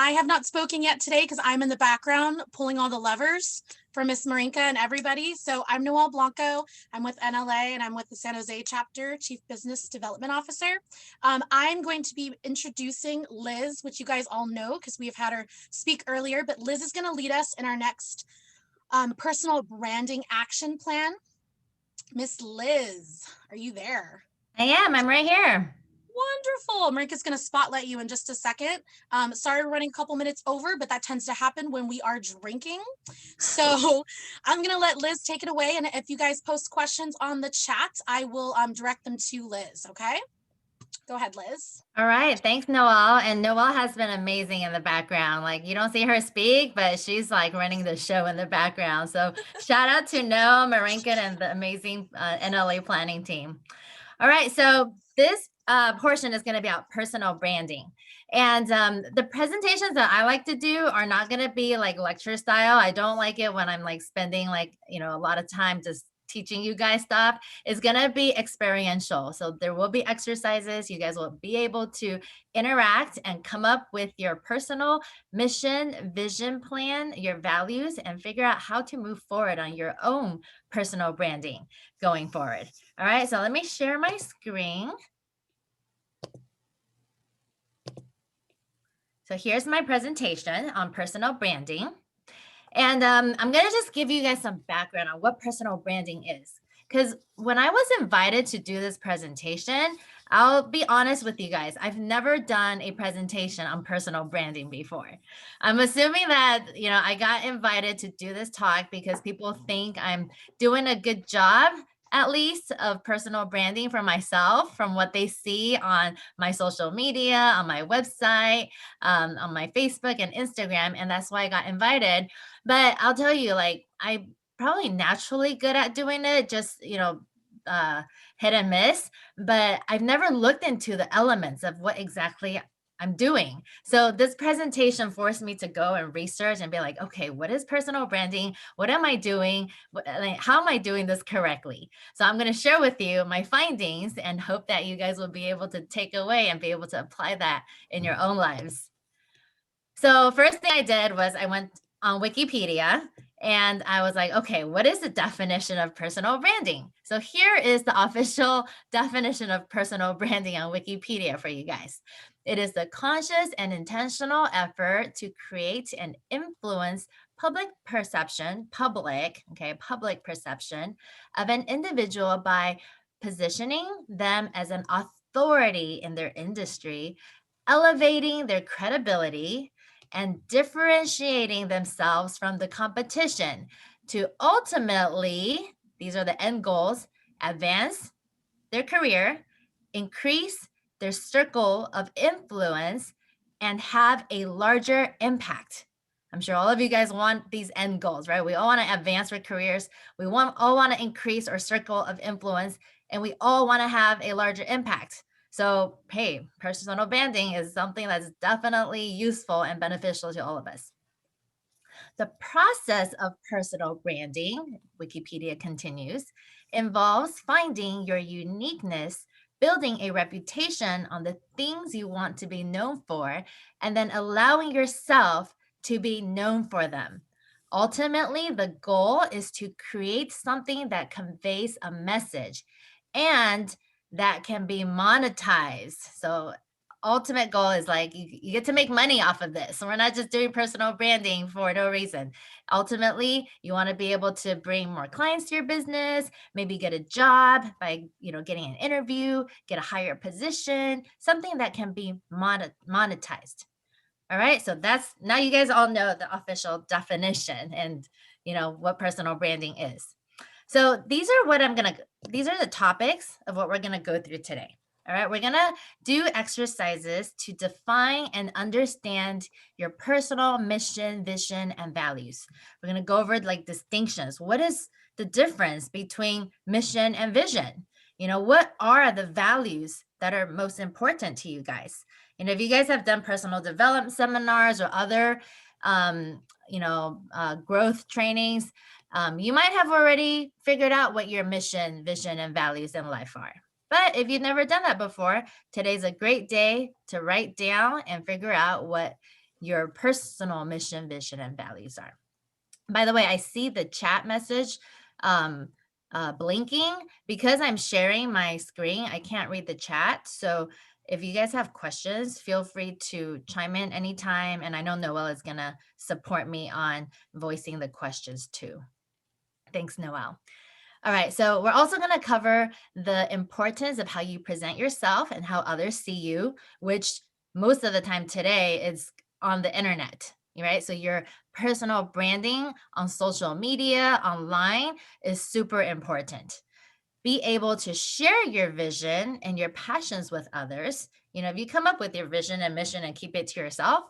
I have not spoken yet today because I'm in the background pulling all the levers for Miss Marinka and everybody. So I'm Noelle Blanco. I'm with NLA and I'm with the San Jose chapter, Chief Business Development Officer. I'm going to be introducing Liz, which you guys all know because we have had her speak earlier, but Liz is going to lead us in our next personal branding action plan. Miss Liz, are you there? I am. I'm right here. Wonderful. Marika's going to spotlight you in just a second. Sorry, we're running a couple minutes over, but that tends to happen when we are drinking. So I'm going to let Liz take it away. And if you guys post questions on the chat, I will direct them to Liz. Okay. Go ahead, Liz. All right. Thanks, Noelle. And Noelle has been amazing in the background. Like you don't see her speak, but she's like running the show in the background. So shout out to Noelle, Marinka, and the amazing NLA planning team. All right. So this portion is going to be about personal branding. And the presentations that I like to do are not going to be like lecture style. I don't like it when I'm like spending like, a lot of time just teaching you guys stuff. Is going to be experiential. So there will be exercises. You guys will be able to interact and come up with your personal mission, vision plan, your values, and figure out how to move forward on your own personal branding going forward. All right, so let me share my screen. So here's my presentation on personal branding. And I'm going to just give you guys some background on what personal branding is. Because when I was invited to do this presentation, I'll be honest with you guys, I've never done a presentation on personal branding before. I'm assuming that, I got invited to do this talk because people think I'm doing a good job, at least, of personal branding for myself from what they see on my social media, on my website, on my Facebook and Instagram. And that's why I got invited. But I'll tell you, like, I'm probably naturally good at doing it, just, hit and miss, but I've never looked into the elements of what exactly I'm doing. So this presentation forced me to go and research and be like, okay, what is personal branding? What am I doing? How am I doing this correctly? So I'm going to share with you my findings and hope that you guys will be able to take away and be able to apply that in your own lives. So first thing I did was I went on Wikipedia and I was like, okay, what is the definition of personal branding? So here is the official definition of personal branding on Wikipedia for you guys. It is the conscious and intentional effort to create and influence public perception of an individual by positioning them as an authority in their industry, elevating their credibility, and differentiating themselves from the competition to ultimately, these are the end goals, advance their career, increase their circle of influence, and have a larger impact. I'm sure all of you guys want these end goals, right? We all want to advance our careers. We all want to increase our circle of influence, and we all want to have a larger impact. So, hey, personal branding is something that's definitely useful and beneficial to all of us. The process of personal branding, Wikipedia continues, involves finding your uniqueness, building a reputation on the things you want to be known for, and then allowing yourself to be known for them. Ultimately, the goal is to create something that conveys a message and that can be monetized. So ultimate goal is like you get to make money off of this. So we're not just doing personal branding for no reason. Ultimately, you want to be able to bring more clients to your business, maybe get a job by, getting an interview, get a higher position, something that can be monetized. All right. So that's, now you guys all know the official definition and, what personal branding is. So these are the topics of what we're going to go through today. All right, we're going to do exercises to define and understand your personal mission, vision, and values. We're going to go over like distinctions. What is the difference between mission and vision? What are the values that are most important to you guys? If you guys have done personal development seminars or other, growth trainings, you might have already figured out what your mission, vision, and values in life are. But if you've never done that before, today's a great day to write down and figure out what your personal mission, vision, and values are. By the way, I see the chat message um, blinking because I'm sharing my screen. I can't read the chat. So if you guys have questions, feel free to chime in anytime. And I know Noelle is going to support me on voicing the questions too. Thanks, Noelle. All right, so we're also going to cover the importance of how you present yourself and how others see you, which most of the time today is on the internet, right? So your personal branding on social media, online is super important. Be able to share your vision and your passions with others. If you come up with your vision and mission and keep it to yourself,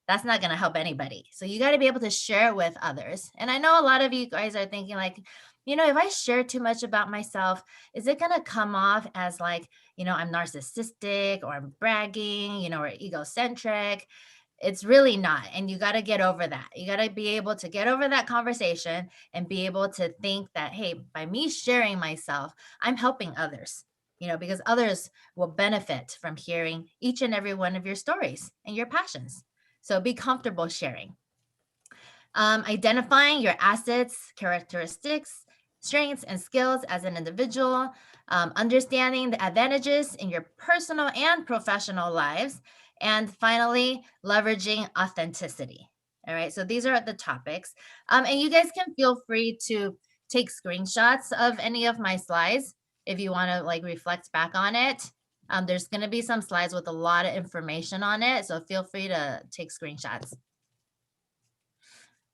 that's not going to help anybody. So you got to be able to share it with others. And I know a lot of you guys are thinking like, if I share too much about myself, is it going to come off as like, I'm narcissistic or I'm bragging, or egocentric? It's really not. And you got to get over that. You got to be able to get over that conversation and be able to think that, hey, by me sharing myself, I'm helping others, because others will benefit from hearing each and every one of your stories and your passions. So be comfortable sharing. Identifying your assets, characteristics, strengths, and skills as an individual, understanding the advantages in your personal and professional lives, and finally, leveraging authenticity. All right, so these are the topics. And you guys can feel free to take screenshots of any of my slides if you want to like reflect back on it. There's going to be some slides with a lot of information on it, so feel free to take screenshots.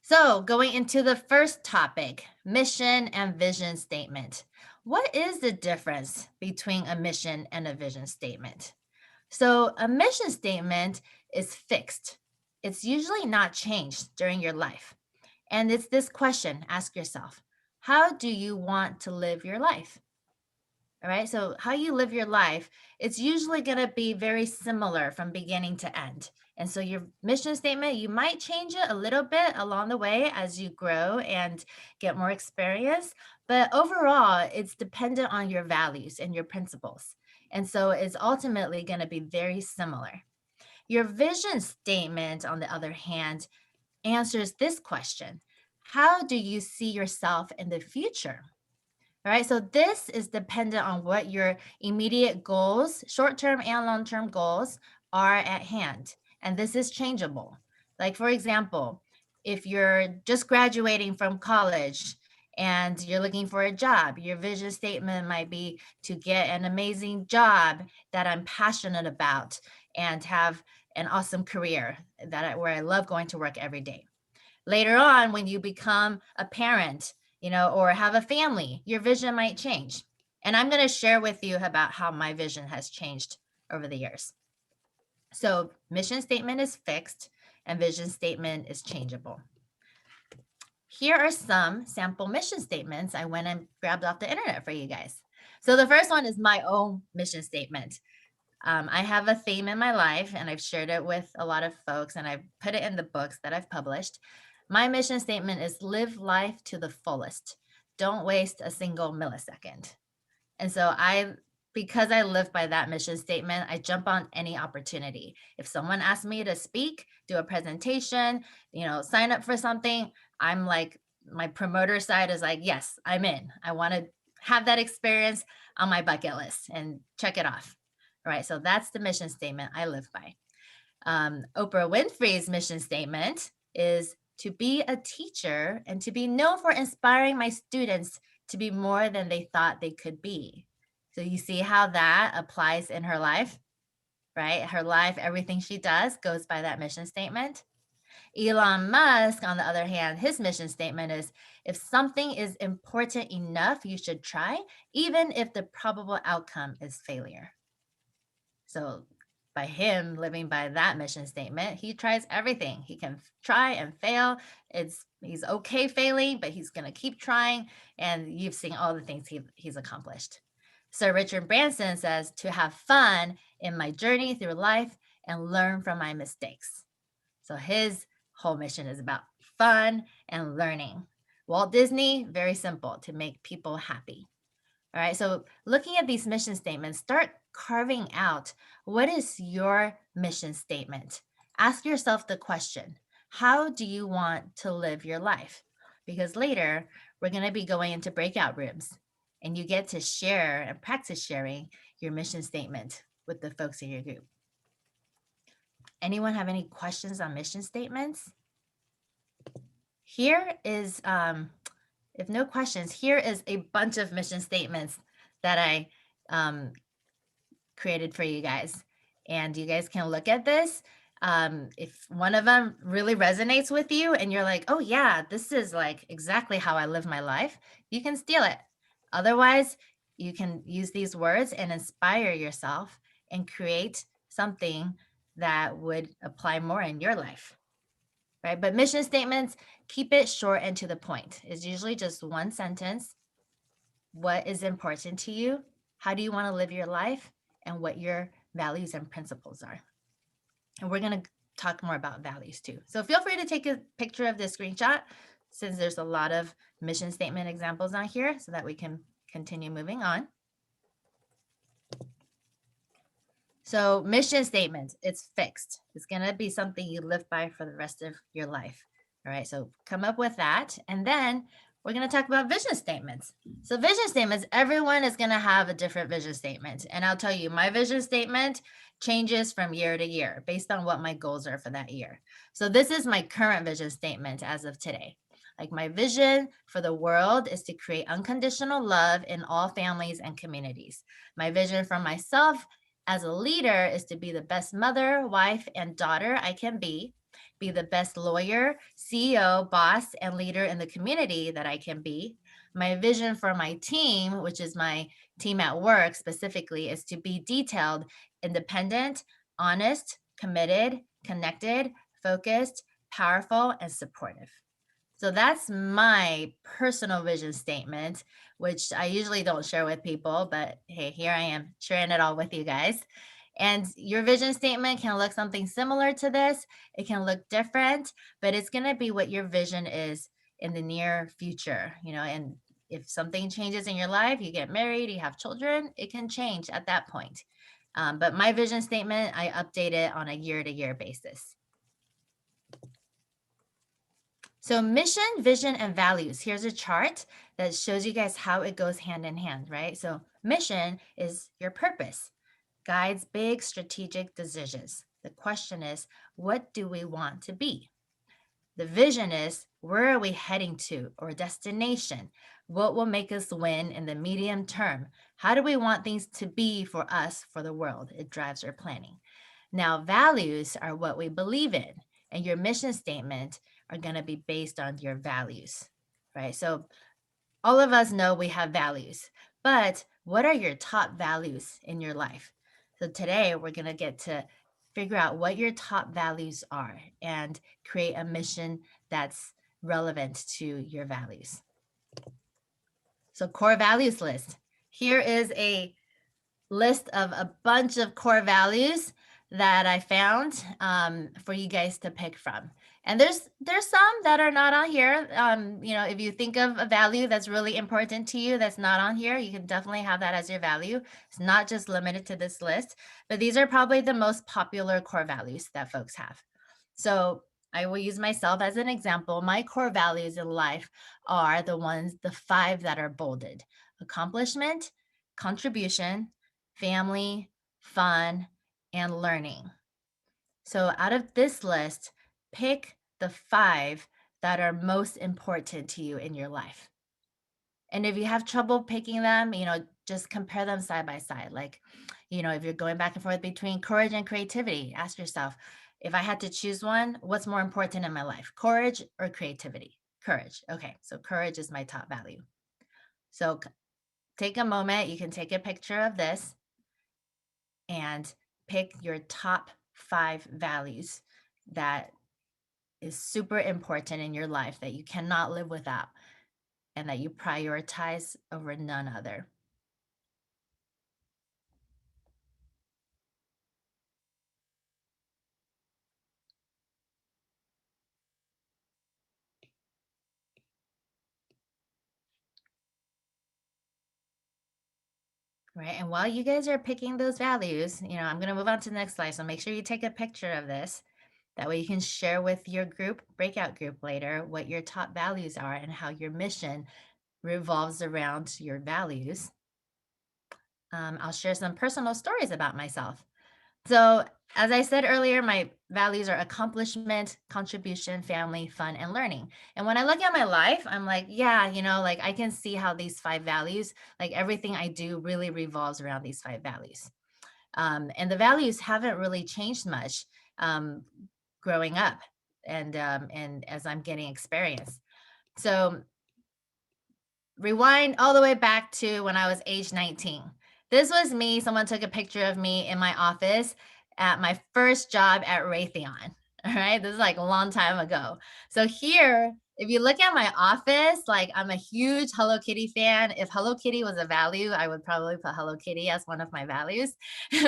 So going into the first topic, mission and vision statement. What is the difference between a mission and a vision statement? So a mission statement is fixed. It's usually not changed during your life. And it's this question, ask yourself, how do you want to live your life? All right, so how you live your life, it's usually going to be very similar from beginning to end. And so your mission statement, you might change it a little bit along the way as you grow and get more experience. But overall, it's dependent on your values and your principles. And so it's ultimately going to be very similar. Your vision statement, on the other hand, answers this question: how do you see yourself in the future? All right, so this is dependent on what your immediate goals, short-term and long-term goals, are at hand. And this is changeable. Like, for example, if you're just graduating from college and you're looking for a job, your vision statement might be to get an amazing job that I'm passionate about and have an awesome career where I love going to work every day. Later on, when you become a parent, or have a family, your vision might change. And I'm going to share with you about how my vision has changed over the years. So mission statement is fixed and vision statement is changeable. Here are some sample mission statements I went and grabbed off the internet for you guys. So the first one is my own mission statement. I have a theme in my life and I've shared it with a lot of folks and I've put it in the books that I've published. My mission statement is live life to the fullest. Don't waste a single millisecond. And so because I live by that mission statement, I jump on any opportunity. If someone asks me to speak, do a presentation, sign up for something, I'm like, my promoter side is like, yes, I'm in. I want to have that experience on my bucket list and check it off. All right, so that's the mission statement I live by. Oprah Winfrey's mission statement is to be a teacher and to be known for inspiring my students to be more than they thought they could be. So you see how that applies in her life, right? Her life, everything she does goes by that mission statement. Elon Musk, on the other hand, his mission statement is, if something is important enough, you should try, even if the probable outcome is failure. So by him living by that mission statement, he tries everything. He can try and fail. He's okay failing, but he's going to keep trying. And you've seen all the things he's accomplished. Sir Richard Branson says to have fun in my journey through life and learn from my mistakes. So his whole mission is about fun and learning. Walt Disney, very simple, to make people happy. All right, so looking at these mission statements, start carving out what is your mission statement Ask yourself the question, how do you want to live your life? Because later we're going to be going into breakout rooms and you get to share and practice sharing your mission statement with the folks in your group. Anyone have any questions on mission statements? Here is, if no questions, here is a bunch of mission statements that I created for you guys. And you guys can look at this. If one of them really resonates with you and you're like, oh, yeah, this is like exactly how I live my life, you can steal it. Otherwise, you can use these words and inspire yourself and create something that would apply more in your life. Right? But mission statements, keep it short and to the point. It's usually just one sentence. What is important to you? How do you want to live your life? And what your values and principles are. And we're going to talk more about values too. So feel free to take a picture of this screenshot since there's a lot of mission statement examples on here so that we can continue moving on. So mission statement, it's fixed. It's going to be something you live by for the rest of your life. All right, so come up with that. And then we're going to talk about vision statements. So vision statements, everyone is going to have a different vision statement. And I'll tell you, my vision statement changes from year to year based on what my goals are for that year. So this is my current vision statement as of today. Like my vision for the world is to create unconditional love in all families and communities. My vision for myself as a leader is to be the best mother, wife, and daughter I can be the best lawyer, CEO, boss, and leader in the community that I can be. My vision for my team, which is my team at work specifically, is to be detailed, independent, honest, committed, connected, focused, powerful, and supportive. So that's my personal vision statement, which I usually don't share with people, but hey, here I am sharing it all with you guys. And your vision statement can look something similar to this. It can look different, but it's going to be what your vision is in the near future, and if something changes in your life, you get married, you have children, it can change at that point. But my vision statement, I update it on a year-to-year basis. So mission, vision, and values. Here's a chart that shows you guys how it goes hand in hand, right? So mission is your purpose, guides big strategic decisions. The question is, what do we want to be? The vision is, where are we heading to, or destination? What will make us win in the medium term? How do we want things to be for us, for the world? It drives our planning. Now, values are what we believe in, and your mission statement are going to be based on your values, right? So all of us know we have values, but what are your top values in your life? So today we're going to get to figure out what your top values are and create a mission that's relevant to your values. So core values list. Here is a list of a bunch of core values that I found for you guys to pick from. And there's some that are not on here. If you think of a value that's really important to you that's not on here, you can definitely have that as your value. It's not just limited to this list, but these are probably the most popular core values that folks have. So I will use myself as an example. My core values in life are the 5 that are bolded: accomplishment, contribution, family, fun, and learning. So out of this list, pick the 5 that are most important to you in your life. And if you have trouble picking them, just compare them side by side. Like, if you're going back and forth between courage and creativity, ask yourself, if I had to choose one, what's more important in my life, courage or creativity? Courage. Okay, so courage is my top value. So take a moment. You can take a picture of this and pick your top 5 values that is super important in your life that you cannot live without and that you prioritize over none other. Right. And while you guys are picking those values, I'm going to move on to the next slide. So make sure you take a picture of this. That way you can share with your group, breakout group later, what your top values are and how your mission revolves around your values. I'll share some personal stories about myself. So, as I said earlier, my values are accomplishment, contribution, family, fun, and learning. And when I look at my life, I'm like, yeah, like I can see how these five values, like everything I do really revolves around these five values. And the values haven't really changed much um, growing up and as I'm getting experience. So, rewind all the way back to when I was age 19. This was me. Someone took a picture of me in my office at my first job at Raytheon. All right. This is like a long time ago. So here, if you look at my office, like I'm a huge Hello Kitty fan. If Hello Kitty was a value, I would probably put Hello Kitty as one of my values.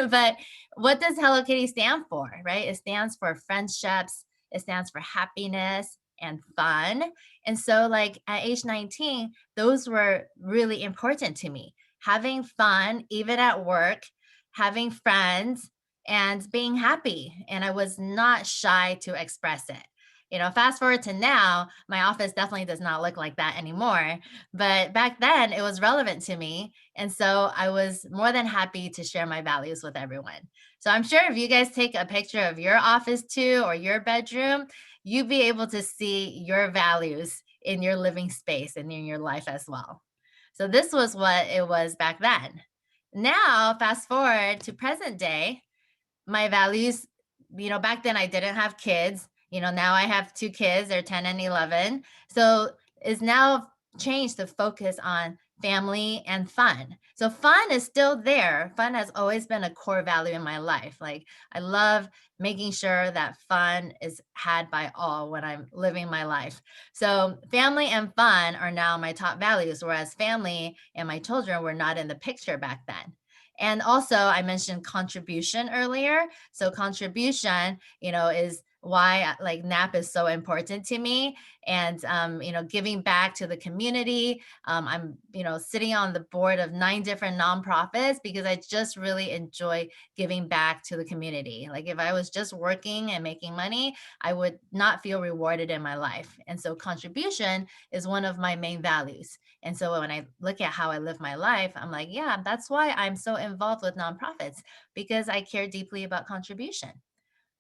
But what does Hello Kitty stand for, right? It stands for friendships, it stands for happiness and fun. And so, like at age 19, those were really important to me. Having fun, even at work, having friends, and being happy. And I was not shy to express it. Fast forward to now, my office definitely does not look like that anymore. But back then, it was relevant to me. And so I was more than happy to share my values with everyone. So I'm sure if you guys take a picture of your office too or your bedroom, you'll be able to see your values in your living space and in your life as well. So this was what it was back then. Now, fast forward to present day, my values, back then I didn't have kids. Now I have two kids, they're 10 and 11. So it's now changed to focus on family and fun. So fun is still there. Fun has always been a core value in my life. Like I love making sure that fun is had by all when I'm living my life. So family and fun are now my top values, whereas family and my children were not in the picture back then. And also, I mentioned contribution earlier. So, contribution, is why like NAP is so important to me and giving back to the community. I'm sitting on the board of 9 different nonprofits because I just really enjoy giving back to the community. Like if I was just working and making money, I would not feel rewarded in my life. And so contribution is one of my main values. And so when I look at how I live my life, I'm like, yeah, that's why I'm so involved with nonprofits, because I care deeply about contribution,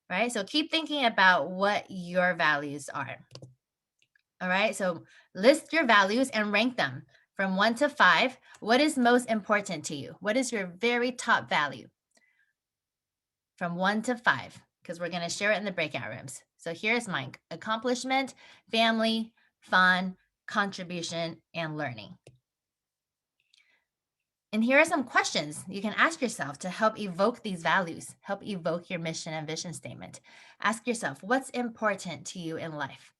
right? So keep thinking about what your values are. All right. So list your values and rank them from 1 to 5. What is most important to you? What is your very top value? From 1 to 5, because we're going to share it in the breakout rooms. So here's mine: accomplishment, family, fun, contribution, and learning. And here are some questions you can ask yourself to help evoke these values, help evoke your mission and vision statement. Ask yourself, what's important to you in life?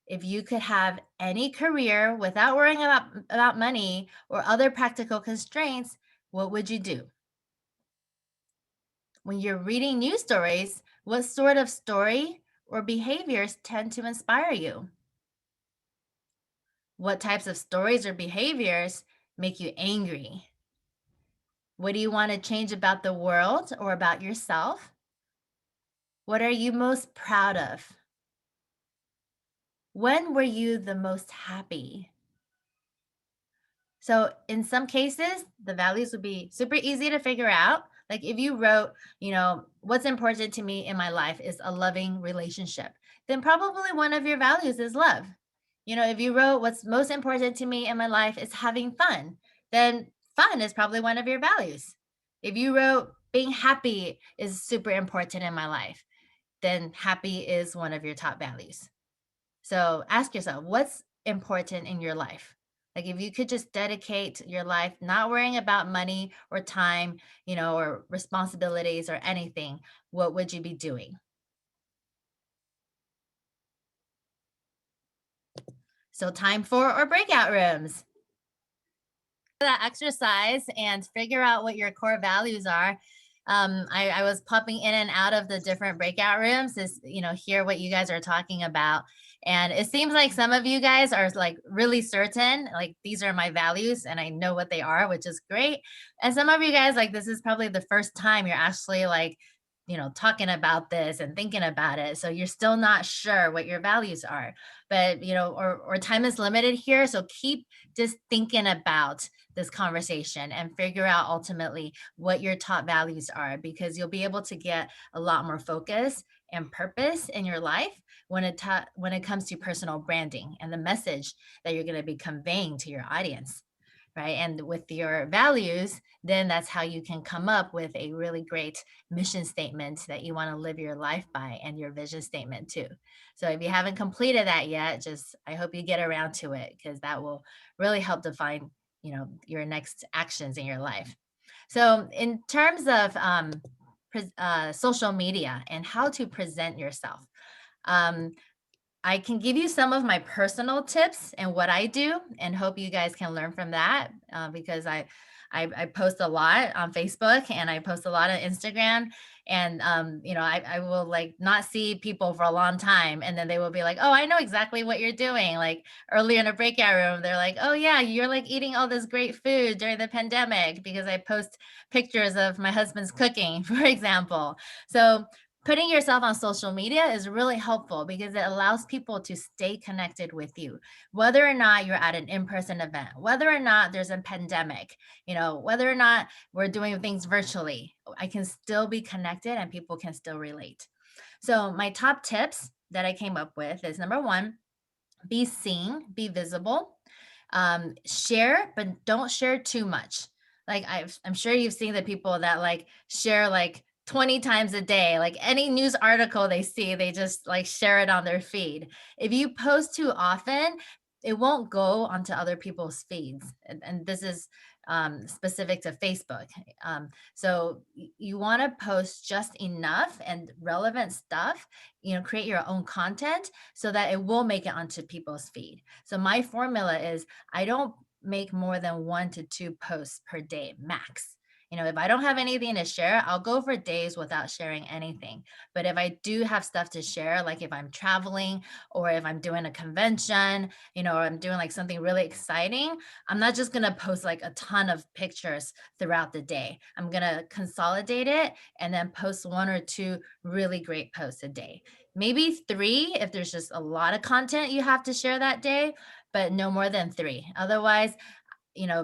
If you could have any career without worrying about money or other practical constraints, what would you do? When you're reading news stories, what sort of story or behaviors tend to inspire you? What types of stories or behaviors make you angry? What do you want to change about the world or about yourself? What are you most proud of? When were you the most happy? So, in some cases, the values would be super easy to figure out. Like if you wrote, what's important to me in my life is a loving relationship, then probably one of your values is love. If you wrote, what's most important to me in my life is having fun, then fun is probably one of your values. If you wrote, being happy is super important in my life, then happy is one of your top values. So ask yourself, what's important in your life? Like if you could just dedicate your life not worrying about money or time, or responsibilities or anything, what would you be doing? So time for our breakout rooms. That exercise and figure out what your core values are. I was popping in and out of the different breakout rooms to hear what you guys are talking about. And it seems like some of you guys are like really certain, like these are my values and I know what they are, which is great. And some of you guys, like this is probably the first time you're actually like talking about this and thinking about it. So you're still not sure what your values are. But, or time is limited here. So keep just thinking about this conversation and figure out ultimately what your top values are, because you'll be able to get a lot more focus and purpose in your life when it comes to personal branding and the message that you're going to be conveying to your audience, right? And with your values, then that's how you can come up with a really great mission statement that you want to live your life by, and your vision statement too. So if you haven't completed that yet, just I hope you get around to it, because that will really help define, your next actions in your life. So in terms of social media and how to present yourself, um, I can give you some of my personal tips and what I do, and hope you guys can learn from that, because I post a lot on Facebook, and I post a lot on Instagram. And I will like not see people for a long time, and then they will be like, "Oh, I know exactly what you're doing." Like earlier in a breakout room, they're like, "Oh yeah, you're like eating all this great food during the pandemic," because I post pictures of my husband's cooking, for example. So putting yourself on social media is really helpful, because it allows people to stay connected with you, whether or not you're at an in-person event, whether or not there's a pandemic, whether or not we're doing things virtually. I can still be connected and people can still relate. So my top tips that I came up with is: number one, be seen, be visible. Share, but don't share too much. Like I'm sure you've seen the people that like share like 20 times a day, like any news article they see, they just like share it on their feed. If you post too often, it won't go onto other people's feeds. And this is specific to Facebook. So you want to post just enough and relevant stuff, create your own content so that it will make it onto people's feed. So my formula is I don't make more than 1 to 2 posts per day max. If I don't have anything to share, I'll go for days without sharing anything. But if I do have stuff to share, like if I'm traveling or if I'm doing a convention, or I'm doing like something really exciting, I'm not just going to post like a ton of pictures throughout the day. I'm going to consolidate it and then post 1 or 2 really great posts a day. Maybe 3 if there's just a lot of content you have to share that day, but no more than 3. Otherwise,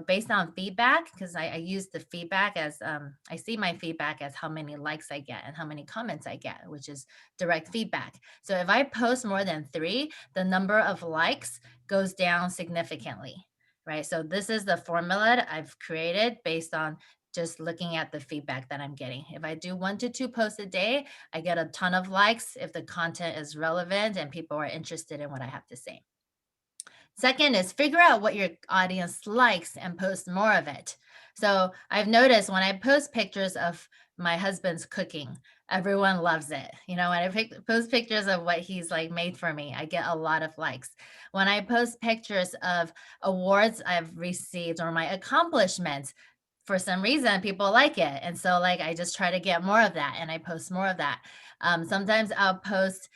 based on feedback, because I use the feedback as I see my feedback as how many likes I get and how many comments I get, which is direct feedback. So if I post more than 3, the number of likes goes down significantly, right? So this is the formula that I've created based on just looking at the feedback that I'm getting. If I do 1 to 2 posts a day, I get a ton of likes if the content is relevant and people are interested in what I have to say. Second is figure out what your audience likes and post more of it. So I've noticed when I post pictures of my husband's cooking, everyone loves it. When I post pictures of what he's like made for me, I get a lot of likes. When I post pictures of awards I've received or my accomplishments, for some reason people like it. And so like I just try to get more of that and I post more of that. Sometimes I'll post,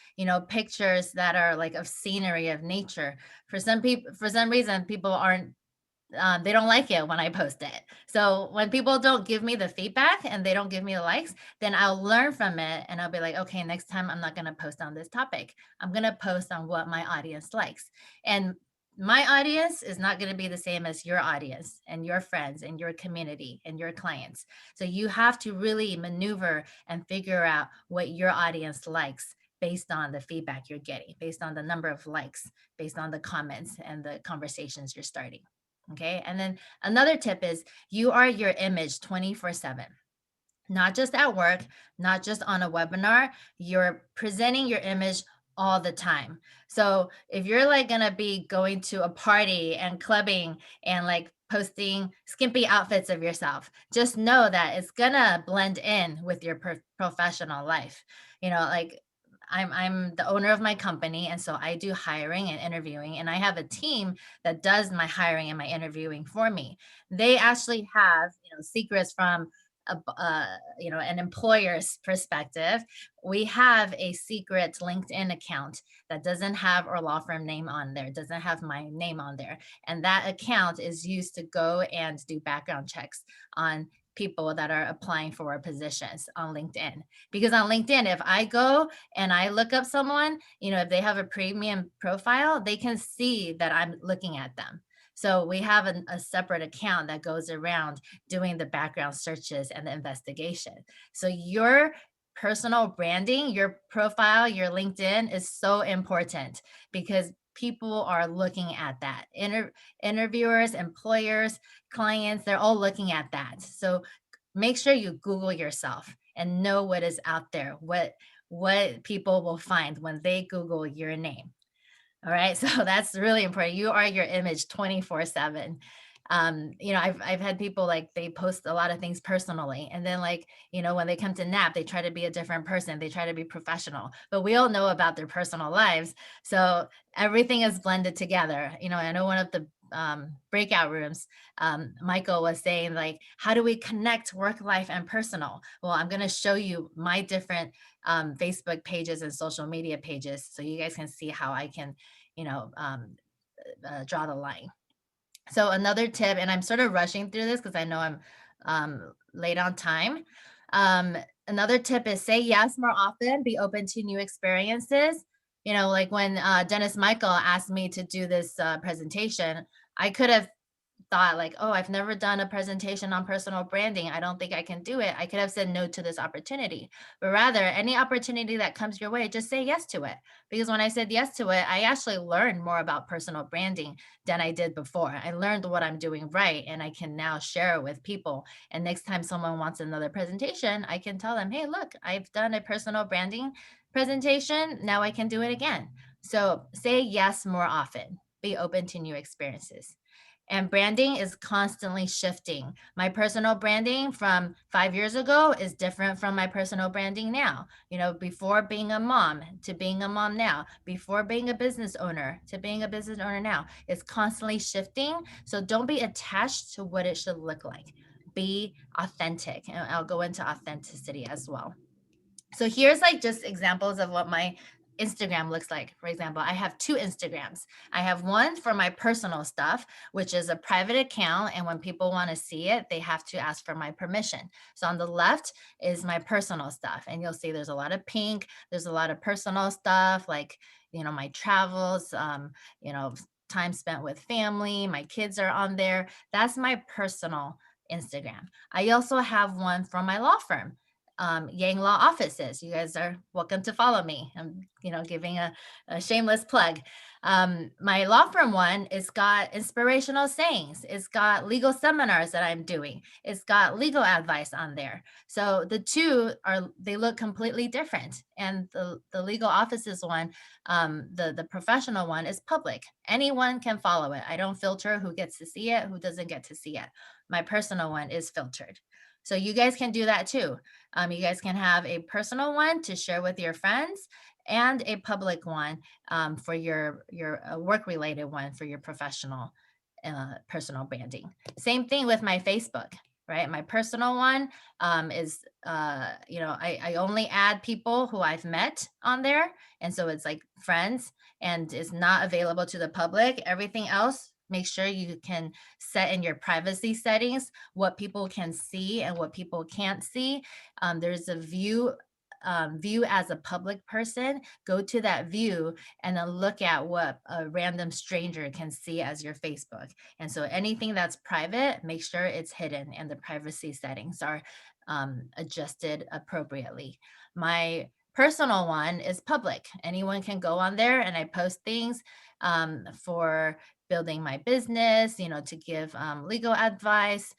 pictures that are like of scenery, of nature. For some people, for some reason, people aren't they don't like it when I post it. So when people don't give me the feedback and they don't give me the likes, then I'll learn from it and I'll be like, okay, next time I'm not going to post on this topic. I'm going to post on what my audience likes. And my audience is not going to be the same as your audience and your friends and your community and your clients. So you have to really maneuver and figure out what your audience likes based on the feedback you're getting, based on the number of likes, based on the comments and the conversations you're starting. Okay. And then another tip is you are your image 24/7, not just at work, not just on a webinar. You're presenting your image all the time. So if you're like going to be going to a party and clubbing and like posting skimpy outfits of yourself, just know that it's going to blend in with your professional life. Like I'm the owner of my company, and so I do hiring and interviewing, and I have a team that does my hiring and my interviewing for me. They actually have, secrets from an employer's perspective. We have a secret LinkedIn account that doesn't have our law firm name on there, doesn't have my name on there, and that account is used to go and do background checks on people that are applying for positions on LinkedIn. Because on LinkedIn, if I go and I look up someone, if they have a premium profile, they can see that I'm looking at them. So we have a separate account that goes around doing the background searches and the investigation. So your personal branding, your profile, your LinkedIn is so important because people are looking at that. Interviewers, employers, clients, they're all looking at that. So make sure you Google yourself and know what is out there, what people will find when they Google your name. All right. So that's really important. You are your image 24/7. I've had people like they post a lot of things personally. And then like, when they come to nap, they try to be a different person. They try to be professional. But we all know about their personal lives. So everything is blended together. I know one of the breakout rooms, Michael was saying like, how do we connect work life and personal? Well, I'm going to show you my different Facebook pages and social media pages so you guys can see how I can, you know, um, draw the line. So another tip, and I'm sort of rushing through this because I know I'm late on time. Um, Another tip is say yes more often, be open to new experiences. Like when Dennis Michael asked me to do this presentation, I could have thought like, oh, I've never done a presentation on personal branding. I don't think I can do it. I could have said no to this opportunity. But rather, any opportunity that comes your way, just say yes to it. Because when I said yes to it, I actually learned more about personal branding than I did before. I learned what I'm doing right and I can now share it with people. And next time someone wants another presentation, I can tell them, hey, look, I've done a personal branding presentation. Now I can do it again. So say yes more often. Be open to new experiences. And branding is constantly shifting. My personal branding from 5 years ago is different from my personal branding now. Before being a mom to being a mom now, before being a business owner to being a business owner now, it's constantly shifting. So don't be attached to what it should look like. Be authentic. And I'll go into authenticity as well. So here's like just examples of what my Instagram looks like. For example, I have two Instagrams. I have one for my personal stuff, which is a private account. And when people want to see it, they have to ask for my permission. So on the left is my personal stuff. And you'll see there's a lot of pink. There's a lot of personal stuff like, my travels, time spent with family. My kids are on there. That's my personal Instagram. I also have one from my law firm, Yang Law Offices. You guys are welcome to follow me. I'm, giving a shameless plug. My law firm one, it's got inspirational sayings. It's got legal seminars that I'm doing. It's got legal advice on there. So the two they look completely different. And the legal offices one, the professional one is public. Anyone can follow it. I don't filter who gets to see it, who doesn't get to see it. My personal one is filtered. So you guys can do that too. You guys can have a personal one to share with your friends and a public one for your work related one for your professional personal branding. Same thing with my Facebook, right? My personal one is, I only add people who I've met on there. And so it's like friends and it's not available to the public. Everything else, make sure you can set in your privacy settings what people can see and what people can't see. There's a view as a public person. Go to that view and then look at what a random stranger can see as your Facebook. And so anything that's private, make sure it's hidden and the privacy settings are adjusted appropriately. My personal one is public. Anyone can go on there and I post things for building my business, to give legal advice,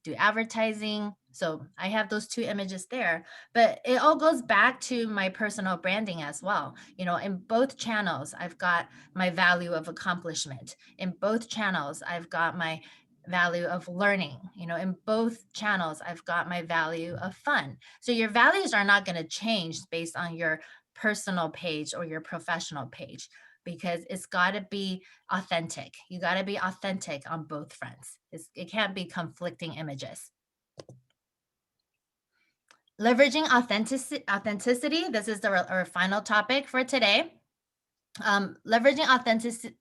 do advertising. So I have those two images there, but it all goes back to my personal branding as well. In both channels, I've got my value of accomplishment. In both channels, I've got my value of learning. In both channels, I've got my value of fun. So your values are not going to change based on your personal page or your professional page, because it's got to be authentic. You got to be authentic on both fronts. It can't be conflicting images. Leveraging authenticity. This is our final topic for today. Leveraging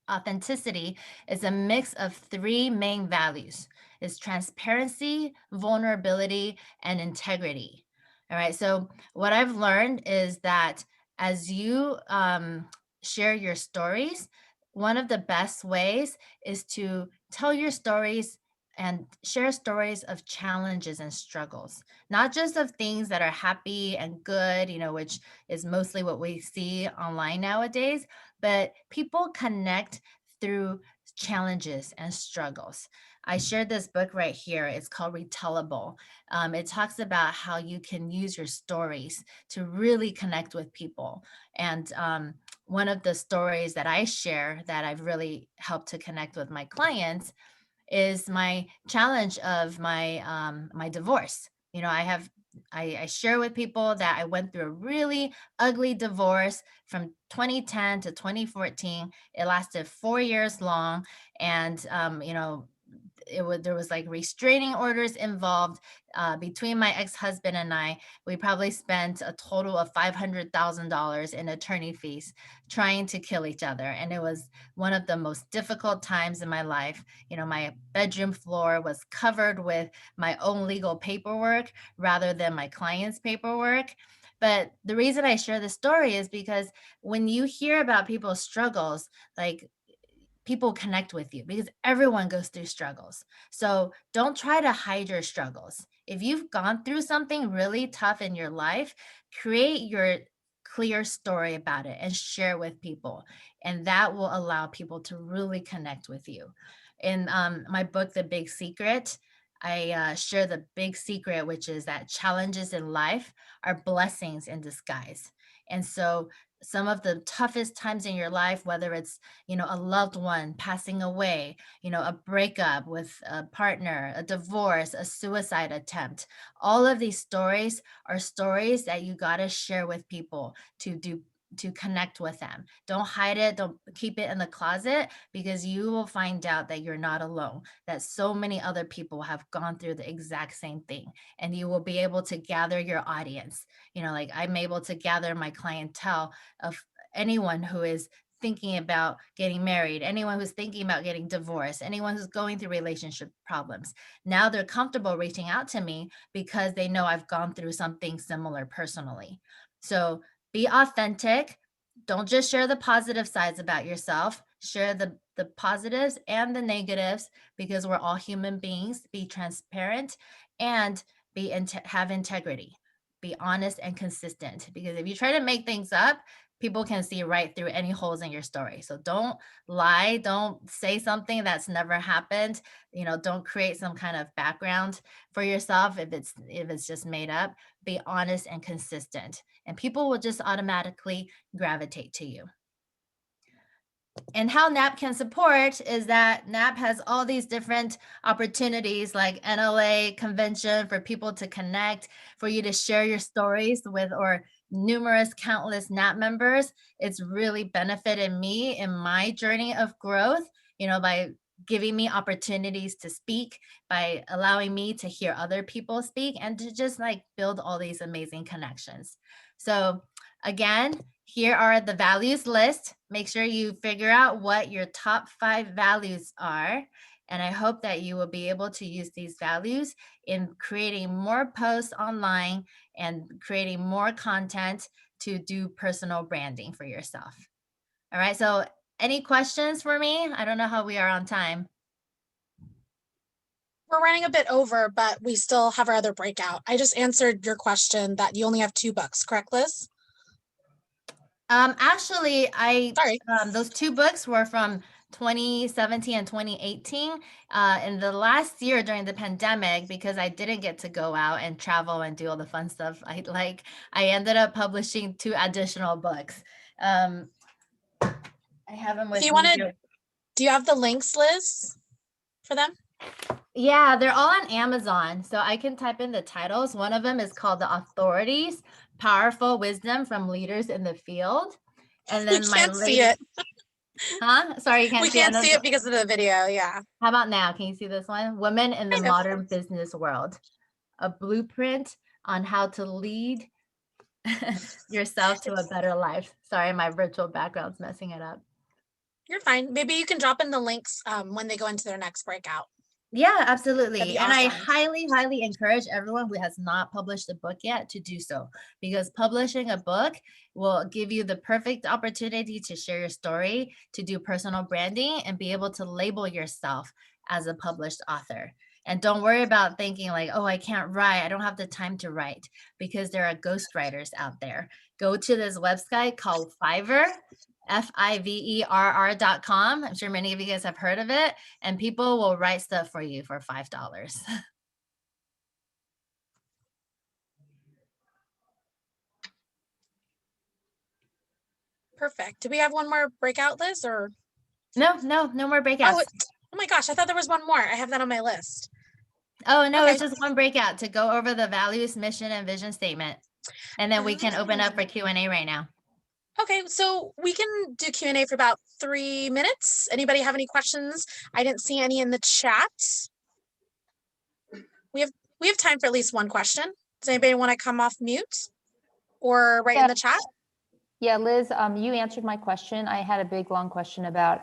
authenticity is a mix of three main values. It's transparency, vulnerability, and integrity. All right. So what I've learned is that as you share your stories, one of the best ways is to tell your stories and share stories of challenges and struggles, not just of things that are happy and good, which is mostly what we see online nowadays, but people connect through challenges and struggles. I shared this book right here. It's called Retellable. It talks about how you can use your stories to really connect with people. And one of the stories that I share that I've really helped to connect with my clients is my challenge of my divorce. I share with people that I went through a really ugly divorce from 2010 to 2014. It lasted 4 years long, and there was like restraining orders involved. Between my ex-husband and I, we probably spent a total of $500,000 in attorney fees trying to kill each other, and it was one of the most difficult times in my life. My bedroom floor was covered with my own legal paperwork rather than my client's paperwork. But the reason I share this story is because when you hear about people's struggles, like, people connect with you because everyone goes through struggles. So don't try to hide your struggles. If you've gone through something really tough in your life, create your clear story about it and share with people. And that will allow people to really connect with you. In my book, The Big Secret, I share the big secret, which is that challenges in life are blessings in disguise. And so some of the toughest times in your life, whether it's a loved one passing away, a breakup with a partner, a divorce, a suicide attempt. All of these stories are stories that you got to share with people to connect with them. Don't hide it, don't keep it in the closet, because you will find out that you're not alone, that so many other people have gone through the exact same thing, and you will be able to gather your audience. Like, I'm able to gather my clientele of anyone who is thinking about getting married, anyone who's thinking about getting divorced, anyone who's going through relationship problems. Now they're comfortable reaching out to me because they know I've gone through something similar personally. So be authentic. Don't just share the positive sides about yourself. Share the positives and the negatives, because we're all human beings. Be transparent and have integrity. Be honest and consistent, because if you try to make things up, people can see right through any holes in your story. So don't lie, don't say something that's never happened. Don't create some kind of background for yourself if it's just made up. Be honest and consistent, and people will just automatically gravitate to you. And how NAP can support is that NAP has all these different opportunities, like NLA convention, for people to connect, for you to share your stories with, or numerous countless NAP members. It's really benefited me in my journey of growth, by giving me opportunities to speak, by allowing me to hear other people speak, and to just like build all these amazing connections. So again, here are the values list. Make sure you figure out what your top 5 values are. And I hope that you will be able to use these values in creating more posts online and creating more content to do personal branding for yourself. All right. So any questions for me? I don't know how we are on time. We're running a bit over, but we still have our other breakout. I just answered your question that you only have 2 books, correct, Liz? Actually, Sorry. those 2 books were from 2017 and 2018. In the last year during the pandemic, because I didn't get to go out and travel and do all the fun stuff I ended up publishing 2 additional books. I have them with Do you me want to, here. do you have the links, Liz, for them? Yeah, they're all on Amazon. So I can type in the titles. One of them is called The Authorities: Powerful Wisdom from Leaders in the Field. And We then my can't see it. Huh? Sorry, you can't We see it. can't see it because of the video. Yeah. How about now? Can you see this one? Women in the Kind of. Modern Business World: A Blueprint on How to Lead yourself to a better life. Sorry, my virtual background's messing it up. You're fine. Maybe you can drop in the links when they go into their next breakout. Yeah, That'd absolutely. be And I awesome. highly, highly encourage everyone who has not published a book yet to do so, because publishing a book will give you the perfect opportunity to share your story, to do personal branding, and be able to label yourself as a published author. And don't worry about thinking like, oh, I can't write. I don't have the time to write, because there are ghostwriters out there. Go to this website called Fiverr, Fiverr.com. I'm sure many of you guys have heard of it, and people will write stuff for you for $5. Perfect. Do we have one more breakout, Liz? Or No more breakouts. oh my gosh, I thought there was one more. I have that on my list. Oh, no, Okay. it's just one breakout to go over the values, mission, and vision statement. And then we can open up for Q&A right now. Okay, so we can do Q&A for about 3 minutes. Anybody have any questions? I didn't see any in the chat. We have time for at least one question. Does anybody want to come off mute or write in the chat? Yeah, Liz, you answered my question. I had a big, long question about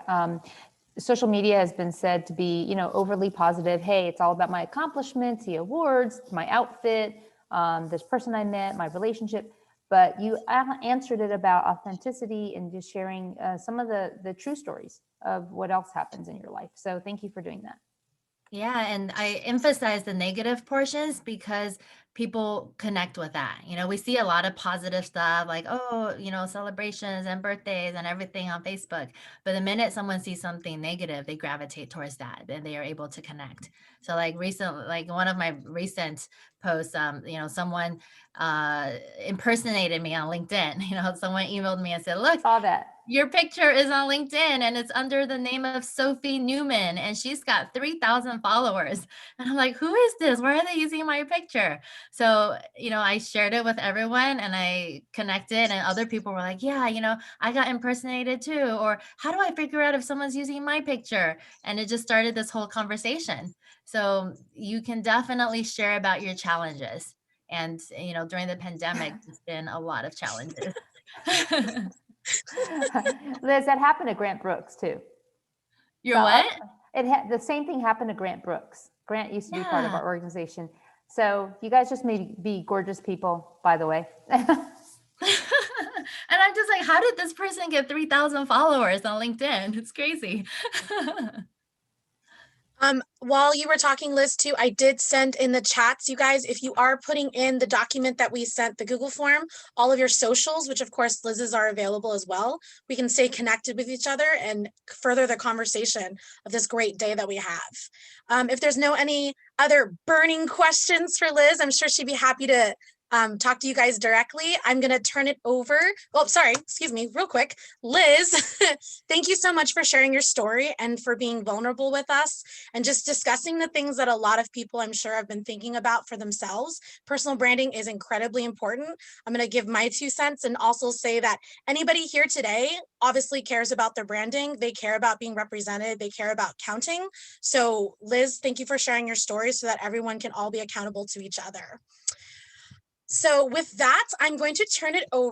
social media has been said to be, overly positive. Hey, it's all about my accomplishments, the awards, my outfit, this person I met, my relationship. But you answered it about authenticity and just sharing some of the true stories of what else happens in your life. So thank you for doing that. Yeah, and I emphasize the negative portions because people connect with that. We see a lot of positive stuff like, oh, celebrations and birthdays and everything on Facebook. But the minute someone sees something negative, they gravitate towards that and they are able to connect. So like one of my recent posts, someone impersonated me on LinkedIn. Someone emailed me and said, look, Saw that. your picture is on LinkedIn and it's under the name of Sophie Newman and she's got 3,000 followers. And I'm like, who is this? Why are they using my picture? So, I shared it with everyone and I connected and other people were like, yeah, I got impersonated too. Or how do I figure out if someone's using my picture? And it just started this whole conversation. So you can definitely share about your challenges. And, during the pandemic, there's been a lot of challenges. Liz, that happened to Grant Brooks too. What? The same thing happened to Grant Brooks. Grant used to be part of our organization. So you guys just may be gorgeous people, by the way. And I'm just like, how did this person get 3,000 followers on LinkedIn? It's crazy. While you were talking, Liz, too, I did send in the chats, you guys, if you are putting in the document that we sent, the Google form, all of your socials, which of course Liz's are available as well, we can stay connected with each other and further the conversation of this great day that we have. If there's any other burning questions for Liz, I'm sure she'd be happy to talk to you guys directly. I'm going to turn it over. Oh, sorry. Excuse me, real quick. Liz, thank you so much for sharing your story and for being vulnerable with us and just discussing the things that a lot of people I'm sure have been thinking about for themselves. Personal branding is incredibly important. I'm going to give my 2 cents and also say that anybody here today obviously cares about their branding. They care about being represented. They care about counting. So Liz, thank you for sharing your story so that everyone can all be accountable to each other. So with that, I'm going to turn it over